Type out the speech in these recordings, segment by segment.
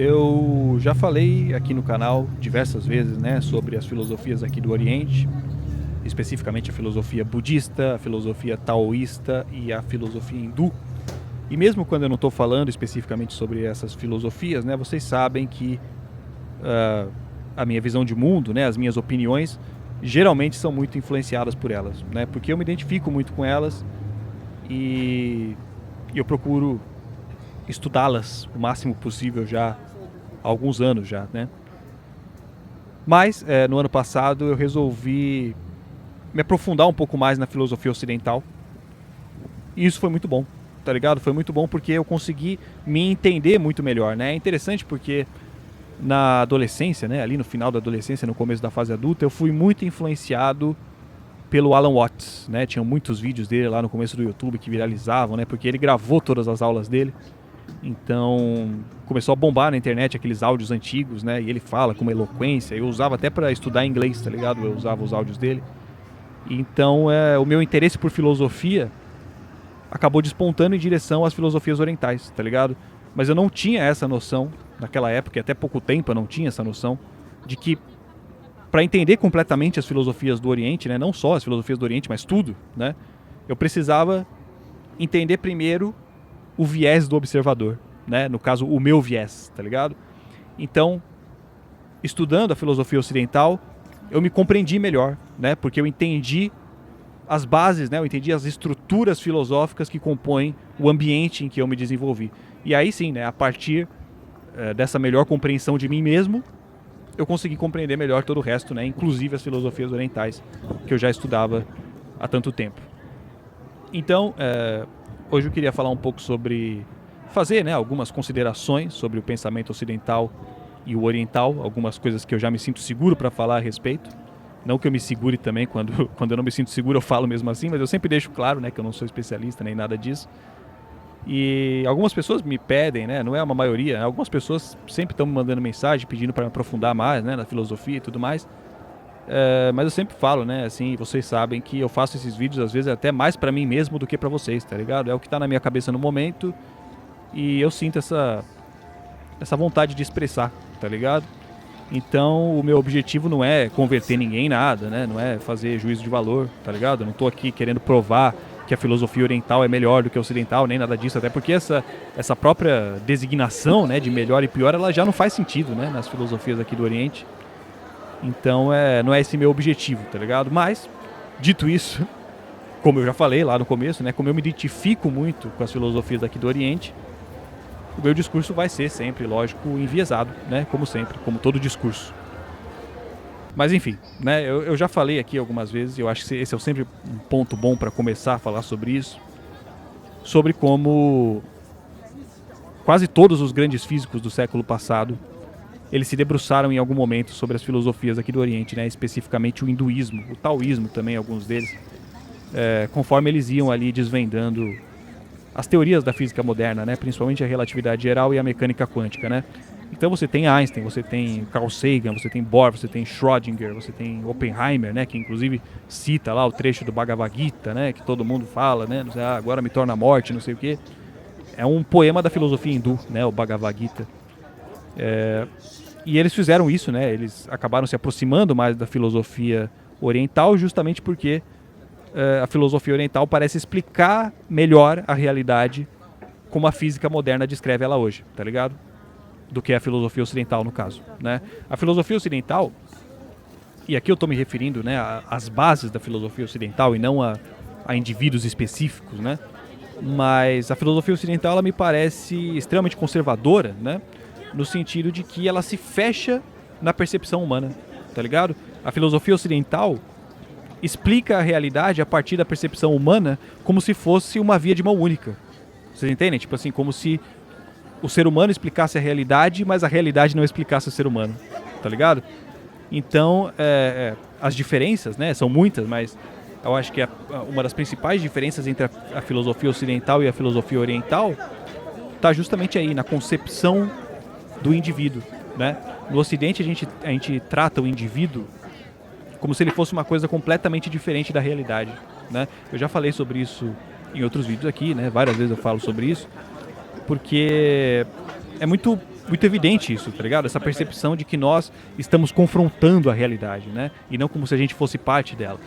Eu já falei aqui no canal diversas vezes, né, sobre as filosofias aqui do Oriente, especificamente a filosofia budista, a filosofia taoísta e a filosofia hindu. E mesmo quando eu não estou falando especificamente sobre essas filosofias, né, vocês sabem que a minha visão de mundo, né, as minhas opiniões, geralmente são muito influenciadas por elas, né, porque eu me identifico muito com elas e eu procuro estudá-las o máximo possível já há alguns anos já, né? Mas no ano passado eu resolvi me aprofundar um pouco mais na filosofia ocidental e isso foi muito bom, tá ligado? Foi muito bom porque eu consegui me entender muito melhor, né? É interessante porque na adolescência, né, ali no final da adolescência, no começo da fase adulta, eu fui muito influenciado pelo Alan Watts, né? Tinham muitos vídeos dele lá no começo do YouTube que viralizavam, né? Porque ele gravou todas as aulas dele. Então começou a bombar na internet aqueles áudios antigos, né? E ele fala com uma eloquência. Eu usava até para estudar inglês, tá ligado? Eu usava os áudios dele. Então o meu interesse por filosofia acabou despontando em direção às filosofias orientais, tá ligado? Mas eu não tinha essa noção naquela época, e até pouco tempo eu não tinha essa noção de que para entender completamente as filosofias do Oriente, né? Não só as filosofias do Oriente, mas tudo, né? Eu precisava entender primeiro o viés do observador, né? No caso, o meu viés, tá ligado? Então, estudando a filosofia ocidental, eu me compreendi melhor, né? Porque eu entendi as bases, né? Eu entendi as estruturas filosóficas que compõem o ambiente em que eu me desenvolvi. E aí sim, né? A partir dessa melhor compreensão de mim mesmo, eu consegui compreender melhor todo o resto, né? Inclusive as filosofias orientais que eu já estudava há tanto tempo. Então, hoje eu queria falar um pouco sobre fazer, né, algumas considerações sobre o pensamento ocidental e o oriental, algumas coisas que eu já me sinto seguro para falar a respeito. Não que eu me segure também, quando eu não me sinto seguro eu falo mesmo assim, mas eu sempre deixo claro, né, que eu não sou especialista nem nada disso. E algumas pessoas me pedem, né, não é uma maioria, algumas pessoas sempre estão me mandando mensagem pedindo para me aprofundar mais, né, na filosofia e tudo mais. Mas eu sempre falo, né, assim, vocês sabem que eu faço esses vídeos às vezes até mais pra mim mesmo do que pra vocês, tá ligado? É o que tá na minha cabeça no momento e eu sinto essa vontade de expressar, tá ligado? Então o meu objetivo não é converter ninguém em nada, né? Não é fazer juízo de valor, tá ligado? Eu não tô aqui querendo provar que a filosofia oriental é melhor do que a ocidental, nem nada disso, até porque essa própria designação, né, de melhor e pior, ela já não faz sentido, né, nas filosofias aqui do Oriente. Então não é esse meu objetivo, tá ligado? Mas, dito isso, como eu já falei lá no começo, né? Como eu me identifico muito com as filosofias aqui do Oriente, o meu discurso vai ser sempre, lógico, enviesado, né? Como sempre, como todo discurso. Mas enfim, né? Eu já falei aqui algumas vezes, eu acho que esse é sempre um ponto bom para começar a falar sobre isso, sobre como quase todos os grandes físicos do século passado eles se debruçaram em algum momento sobre as filosofias aqui do Oriente, né? Especificamente o hinduísmo, o taoísmo também, alguns deles, conforme eles iam ali desvendando as teorias da física moderna, né? Principalmente a relatividade geral e a mecânica quântica, né? Então você tem Einstein, você tem Carl Sagan, você tem Bohr, você tem Schrödinger, você tem Oppenheimer, né? Que inclusive cita lá o trecho do Bhagavad Gita, né? Que todo mundo fala, né? Agora me torna a morte, não sei o quê. É um poema da filosofia hindu, né? O Bhagavad Gita. E eles fizeram isso, né? Eles acabaram se aproximando mais da filosofia oriental justamente porque a filosofia oriental parece explicar melhor a realidade como a física moderna descreve ela hoje, tá ligado? Do que a filosofia ocidental, no caso, né? A filosofia ocidental, e aqui eu estou me referindo, né, às bases da filosofia ocidental e não a indivíduos específicos, né? Mas a filosofia ocidental, ela me parece extremamente conservadora, né? No sentido de que ela se fecha na percepção humana, tá ligado? A filosofia ocidental explica a realidade a partir da percepção humana como se fosse uma via de mão única. Vocês entendem? Tipo assim, como se o ser humano explicasse a realidade, mas a realidade não explicasse o ser humano, tá ligado? Então, as diferenças, né, são muitas, mas eu acho que uma das principais diferenças entre a filosofia ocidental e a filosofia oriental está justamente aí, na concepção do indivíduo, né? No Ocidente a gente trata o indivíduo como se ele fosse uma coisa completamente diferente da realidade, né? Eu já falei sobre isso em outros vídeos aqui, né? Várias vezes eu falo sobre isso, porque é muito muito evidente isso, tá ligado? Essa percepção de que nós estamos confrontando a realidade, né? E não como se a gente fosse parte dela.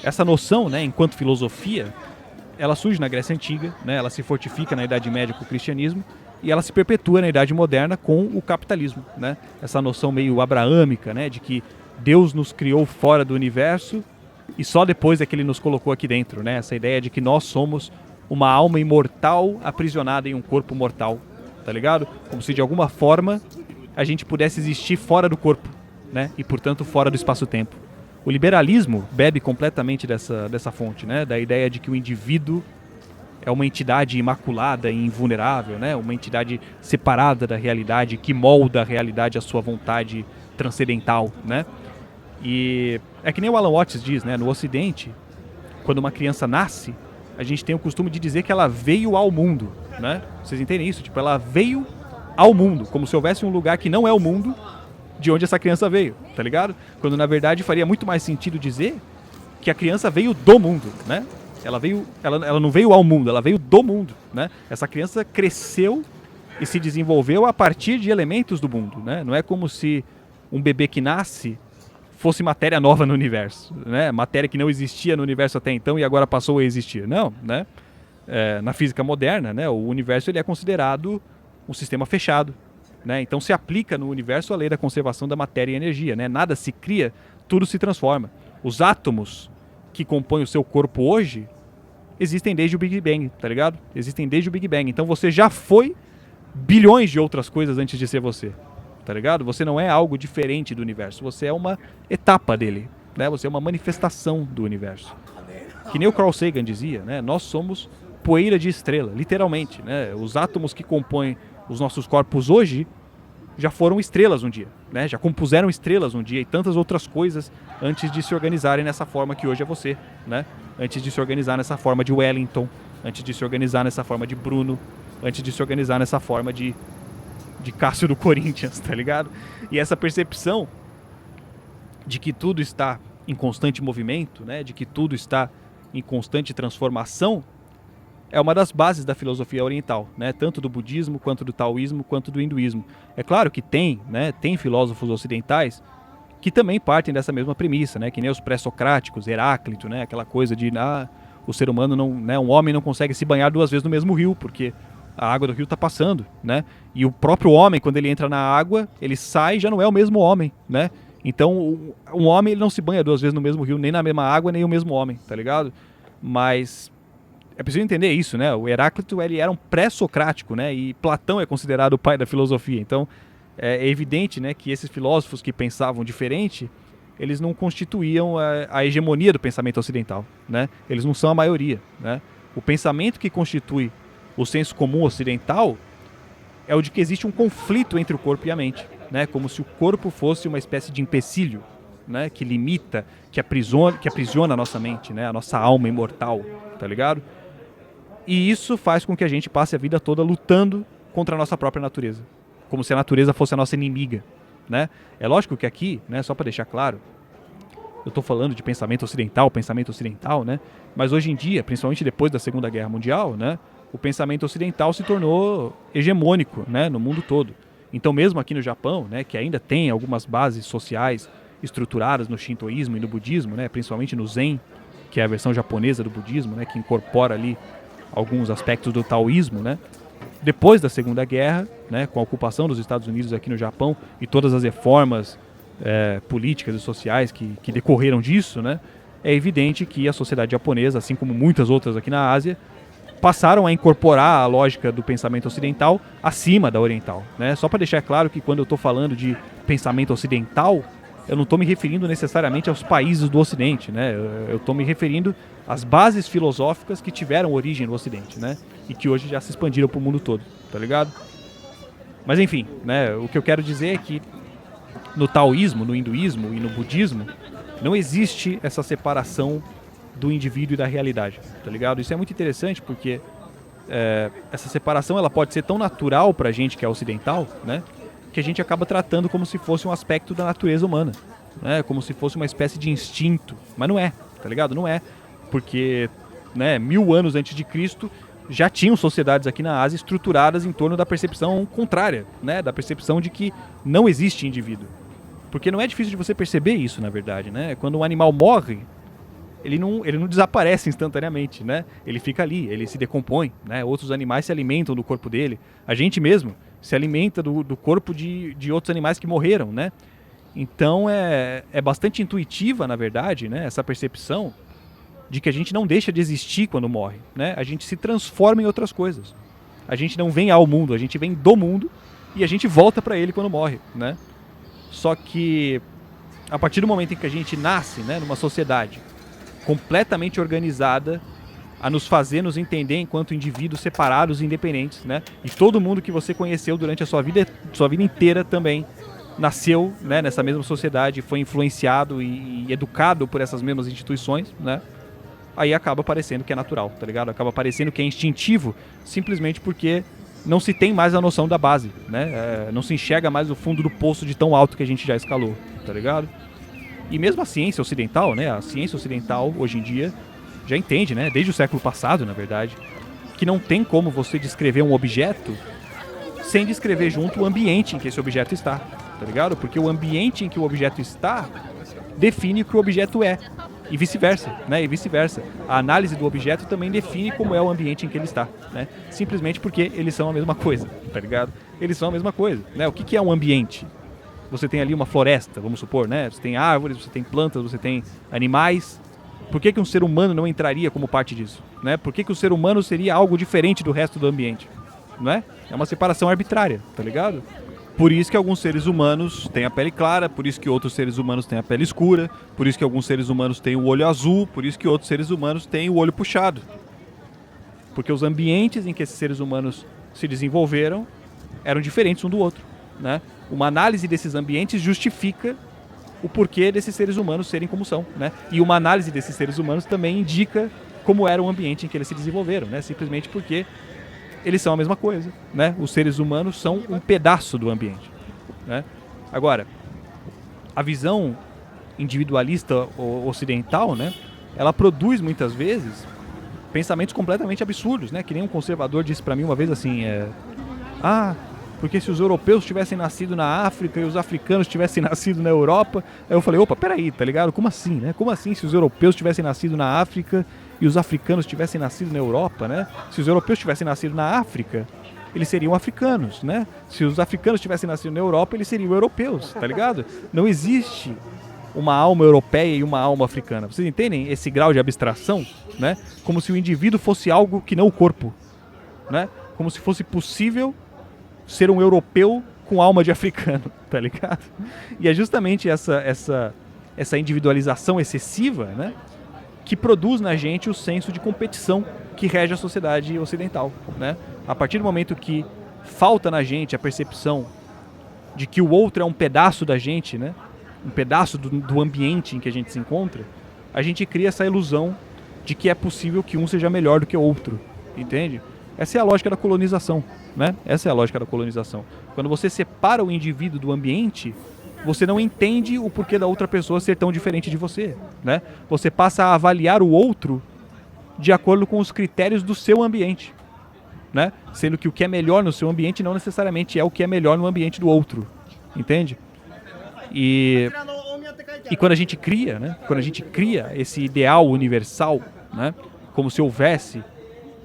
Essa noção, né, enquanto filosofia, ela surge na Grécia Antiga, né? Ela se fortifica na Idade Média com o cristianismo e ela se perpetua na Idade Moderna com o capitalismo, né? Essa noção meio abraâmica, né, de que Deus nos criou fora do universo e só depois é que ele nos colocou aqui dentro, né? Essa ideia de que nós somos uma alma imortal aprisionada em um corpo mortal, tá ligado? Como se de alguma forma a gente pudesse existir fora do corpo, né? E portanto fora do espaço-tempo. O liberalismo bebe completamente dessa fonte, né? Da ideia de que o indivíduo é uma entidade imaculada e invulnerável, né? Uma entidade separada da realidade, que molda a realidade à sua vontade transcendental, né? E é que nem o Alan Watts diz, né? No Ocidente, quando uma criança nasce, a gente tem o costume de dizer que ela veio ao mundo, né? Vocês entendem isso? Tipo, ela veio ao mundo, como se houvesse um lugar que não é o mundo de onde essa criança veio, tá ligado? Quando na verdade faria muito mais sentido dizer que a criança veio do mundo, né? Ela não veio ao mundo, ela veio do mundo, né? Essa criança cresceu e se desenvolveu a partir de elementos do mundo, né? Não é como se um bebê que nasce fosse matéria nova no universo, né? Matéria que não existia no universo até então e agora passou a existir. Não, né? Na física moderna, né? O universo ele é considerado um sistema fechado, né? Então se aplica no universo a lei da conservação da matéria e energia, né? Nada se cria, tudo se transforma. Os átomos que compõem o seu corpo hoje existem desde o Big Bang, tá ligado? Existem desde o Big Bang. Então você já foi bilhões de outras coisas antes de ser você. Tá ligado? Você não é algo diferente do universo, você é uma etapa dele, né? Você é uma manifestação do universo. Que nem o Carl Sagan dizia, né? Nós somos poeira de estrela, literalmente, né? Os átomos que compõem os nossos corpos hoje já foram estrelas um dia, né? Já compuseram estrelas um dia e tantas outras coisas antes de se organizarem nessa forma que hoje é você, né? Antes de se organizar nessa forma de Wellington, antes de se organizar nessa forma de Bruno, antes de se organizar nessa forma de Cássio do Corinthians, tá ligado? E essa percepção de que tudo está em constante movimento, né? De que tudo está em constante transformação, é uma das bases da filosofia oriental, né? Tanto do budismo, quanto do taoísmo, quanto do hinduísmo. É claro que tem, né? Tem filósofos ocidentais que também partem dessa mesma premissa, né? Que nem os pré-socráticos, Heráclito, né? Aquela coisa de o ser humano não, né? Um homem não consegue se banhar duas vezes no mesmo rio, porque a água do rio está passando, né? E o próprio homem, quando ele entra na água, ele sai e já não é o mesmo homem, né? Então, um homem ele não se banha duas vezes no mesmo rio, nem na mesma água, nem o mesmo homem, tá ligado? Mas é preciso entender isso, né? O Heráclito, ele era um pré-socrático, né? E Platão é considerado o pai da filosofia. Então, é evidente, né, que esses filósofos que pensavam diferente, eles não constituíam a hegemonia do pensamento ocidental, né? Eles não são a maioria, né? O pensamento que constitui o senso comum ocidental é o de que existe um conflito entre o corpo e a mente, né? Como se o corpo fosse uma espécie de empecilho, né? Que limita, que aprisiona a nossa mente, né? A nossa alma imortal, tá ligado? E isso faz com que a gente passe a vida toda lutando contra a nossa própria natureza, como se a natureza fosse a nossa inimiga, né? É lógico que aqui, né, só para deixar claro, eu estou falando de pensamento ocidental, né? Mas hoje em dia, principalmente depois da Segunda Guerra Mundial, né, o pensamento ocidental se tornou hegemônico, né, no mundo todo. Então, mesmo aqui no Japão, né, que ainda tem algumas bases sociais estruturadas no shintoísmo e no budismo, né, principalmente no Zen, que é a versão japonesa do budismo, né, que incorpora ali alguns aspectos do taoísmo, né? Depois da Segunda Guerra, né, com a ocupação dos Estados Unidos aqui no Japão e todas as reformas políticas e sociais que decorreram disso, né, é evidente que a sociedade japonesa, assim como muitas outras aqui na Ásia, passaram a incorporar a lógica do pensamento ocidental acima da oriental, né? Só para deixar claro que quando eu estou falando de pensamento ocidental, eu não estou me referindo necessariamente aos países do Ocidente, né? Eu estou me referindo às bases filosóficas que tiveram origem no Ocidente, né? E que hoje já se expandiram para o mundo todo, tá ligado? Mas enfim, né? O que eu quero dizer é que no taoísmo, no hinduísmo e no budismo não existe essa separação do indivíduo e da realidade, tá ligado? Isso é muito interessante porque essa separação ela pode ser tão natural pra gente que é ocidental, né? Que a gente acaba tratando como se fosse um aspecto da natureza humana, né? Como se fosse uma espécie de instinto, mas não é, tá ligado? Não é, porque, né, 1000 anos antes de Cristo já tinham sociedades aqui na Ásia estruturadas em torno da percepção contrária, né? Da percepção de que não existe indivíduo. Porque não é difícil de você perceber isso, na verdade, né? Quando um animal morre, ele não desaparece instantaneamente, né? Ele fica ali, ele se decompõe, né? Outros animais se alimentam do corpo dele. A gente mesmo se alimenta do corpo de outros animais que morreram, né? Então é bastante intuitiva, na verdade, né? Essa percepção de que a gente não deixa de existir quando morre, né? A gente se transforma em outras coisas. A gente não vem ao mundo, a gente vem do mundo e a gente volta para ele quando morre, né? Só que a partir do momento em que a gente nasce, né, numa sociedade completamente organizada a nos fazer nos entender enquanto indivíduos separados e independentes, né? E todo mundo que você conheceu durante a sua vida inteira também nasceu, né, nessa mesma sociedade, foi influenciado e educado por essas mesmas instituições, né? Aí acaba parecendo que é natural, tá ligado? Acaba parecendo que é instintivo, simplesmente porque não se tem mais a noção da base, né? Não se enxerga mais o fundo do poço de tão alto que a gente já escalou, tá ligado? E mesmo a ciência ocidental, né? A ciência ocidental, hoje em dia, já entende, né? Desde o século passado, na verdade, que não tem como você descrever um objeto sem descrever junto o ambiente em que esse objeto está, tá ligado? Porque o ambiente em que o objeto está define o que o objeto é. E vice-versa, né? E vice-versa. A análise do objeto também define como é o ambiente em que ele está, né? Simplesmente porque eles são a mesma coisa, tá ligado? Eles são a mesma coisa, né? O que é um ambiente? Você tem ali uma floresta, vamos supor, né? Você tem árvores, você tem plantas, você tem animais. Por que um ser humano não entraria como parte disso, né? Por que o ser humano seria algo diferente do resto do ambiente, não é? É uma separação arbitrária, tá ligado? Por isso que alguns seres humanos têm a pele clara, por isso que outros seres humanos têm a pele escura, por isso que alguns seres humanos têm o olho azul, por isso que outros seres humanos têm o olho puxado. Porque os ambientes em que esses seres humanos se desenvolveram eram diferentes um do outro, né? Uma análise desses ambientes justifica o porquê desses seres humanos serem como são, né? E uma análise desses seres humanos também indica como era o ambiente em que eles se desenvolveram, né? Simplesmente porque eles são a mesma coisa, né? Os seres humanos são um pedaço do ambiente, né? Agora, a visão individualista ocidental, né? Ela produz muitas vezes pensamentos completamente absurdos, né? Que nem um conservador disse pra mim uma vez assim, porque se os europeus tivessem nascido na África e os africanos tivessem nascido na Europa... Aí eu falei, opa, peraí, tá ligado? Como assim, né? Como assim se os europeus tivessem nascido na África e os africanos tivessem nascido na Europa, né? Se os europeus tivessem nascido na África, eles seriam africanos, né? Se os africanos tivessem nascido na Europa, eles seriam europeus, tá ligado? Não existe uma alma europeia e uma alma africana. Vocês entendem esse grau de abstração, né? Como se o indivíduo fosse algo que não o corpo, né? Como se fosse possível ser um europeu com alma de africano, tá ligado? E é justamente essa individualização excessiva, né, que produz na gente o senso de competição que rege a sociedade ocidental, né? A partir do momento que falta na gente a percepção de que o outro é um pedaço da gente, né, um pedaço do ambiente em que a gente se encontra, a gente cria essa ilusão de que é possível que um seja melhor do que o outro, entende? Essa é a lógica da colonização, né? Essa é a lógica da colonização. Quando você separa o indivíduo do ambiente, você não entende o porquê da outra pessoa ser tão diferente de você, né? Você passa a avaliar o outro de acordo com os critérios do seu ambiente, né? Sendo que o que é melhor no seu ambiente não necessariamente é o que é melhor no ambiente do outro, entende? E quando a gente cria, né? Quando a gente cria esse ideal universal, né? Como se houvesse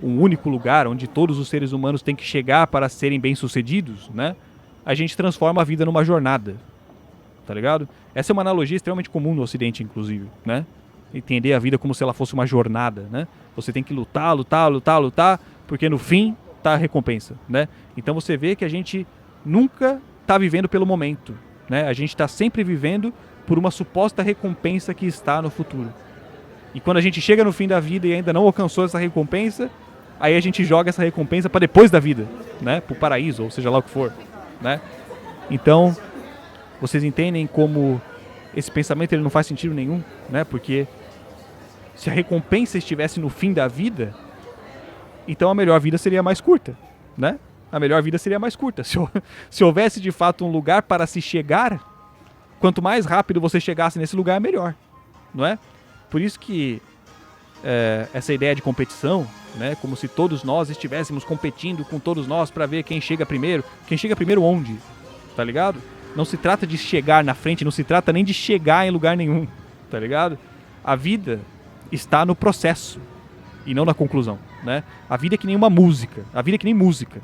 um único lugar onde todos os seres humanos têm que chegar para serem bem-sucedidos, né? A gente transforma a vida numa jornada, tá ligado? Essa é uma analogia extremamente comum no Ocidente, inclusive, né? Entender a vida como se ela fosse uma jornada, né? Você tem que lutar, porque no fim tá a recompensa, né? Então você vê que a gente nunca tá vivendo pelo momento, né? A gente tá sempre vivendo por uma suposta recompensa que está no futuro. E quando a gente chega no fim da vida e ainda não alcançou essa recompensa, aí a gente joga essa recompensa para depois da vida, né? Pro paraíso, ou seja lá o que for, né? Então, vocês entendem como esse pensamento ele não faz sentido nenhum, né? Porque se a recompensa estivesse no fim da vida, então a melhor vida seria mais curta, né? A melhor vida seria mais curta. Se houvesse de fato um lugar para se chegar, quanto mais rápido você chegasse nesse lugar, melhor, não é? Por isso que essa ideia de competição, né? Como se todos nós estivéssemos competindo com todos nós para ver quem chega primeiro. Quem chega primeiro onde? Tá ligado? Não se trata de chegar na frente, não se trata nem de chegar em lugar nenhum, tá ligado? A vida está no processo e não na conclusão, né? A vida é que nem uma música, a vida é que nem música.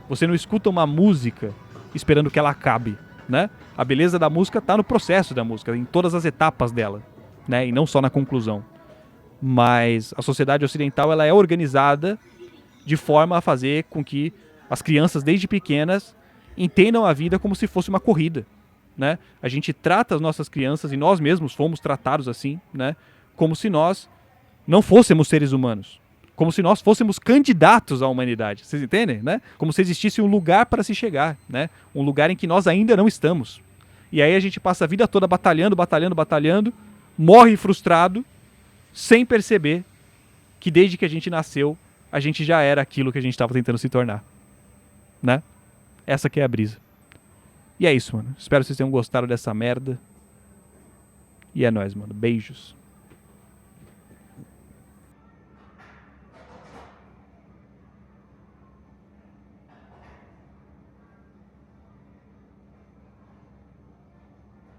Você não escuta uma música esperando que ela acabe, né? A beleza da música está no processo da música, em todas as etapas dela, né? E não só na conclusão. Mas a sociedade ocidental, ela é organizada de forma a fazer com que as crianças, desde pequenas, entendam a vida como se fosse uma corrida, né? A gente trata as nossas crianças, e nós mesmos fomos tratados assim, né? Como se nós não fôssemos seres humanos. Como se nós fôssemos candidatos à humanidade. Vocês entendem, né? Como se existisse um lugar para se chegar, né? Um lugar em que nós ainda não estamos. E aí a gente passa a vida toda batalhando, morre frustrado, sem perceber que desde que a gente nasceu, a gente já era aquilo que a gente estava tentando se tornar, né? Essa que é a brisa. E é isso, mano. Espero que vocês tenham gostado dessa merda. E é nóis, mano. Beijos.